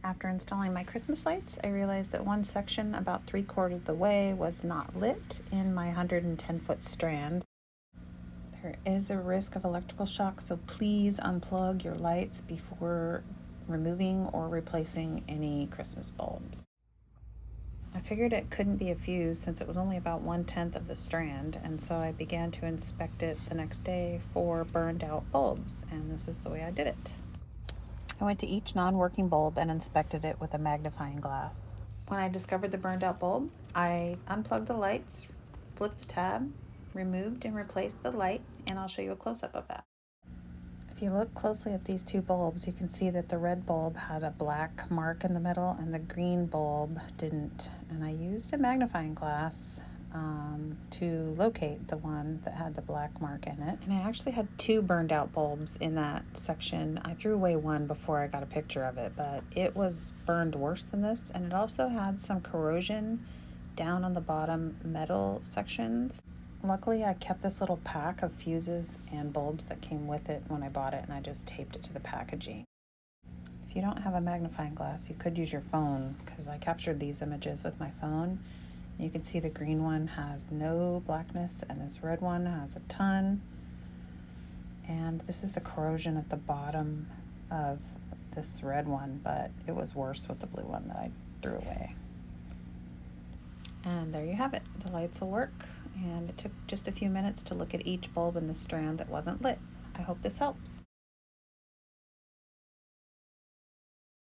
After installing my Christmas lights, I realized that one section about 3/4 of the way was not lit in my 110-foot strand. There is a risk of electrical shock, so please unplug your lights before removing or replacing any Christmas bulbs. I figured it couldn't be a fuse since it was only about 1/10 of the strand, and so I began to inspect it the next day for burned out bulbs, and this is the way I did it. I went to each non-working bulb and inspected it with a magnifying glass. When I discovered the burned out bulb, I unplugged the lights, flipped the tab, removed and replaced the light, and I'll show you a close-up of that. If you look closely at these two bulbs, you can see that the red bulb had a black mark in the middle and the green bulb didn't. And I used a magnifying glass to locate the one that had the black mark in it. And I actually had two burned out bulbs in that section. I threw away one before I got a picture of it, but it was burned worse than this. And it also had some corrosion down on the bottom metal sections. Luckily, I kept this little pack of fuses and bulbs that came with it when I bought it, and I just taped it to the packaging. If you don't have a magnifying glass, you could use your phone, because I captured these images with my phone. You can see the green one has no blackness, and this red one has a ton. And this is the corrosion at the bottom of this red one, but it was worse with the blue one that I threw away. And there you have it. The lights will work, and it took just a few minutes to look at each bulb in the strand that wasn't lit. I hope this helps.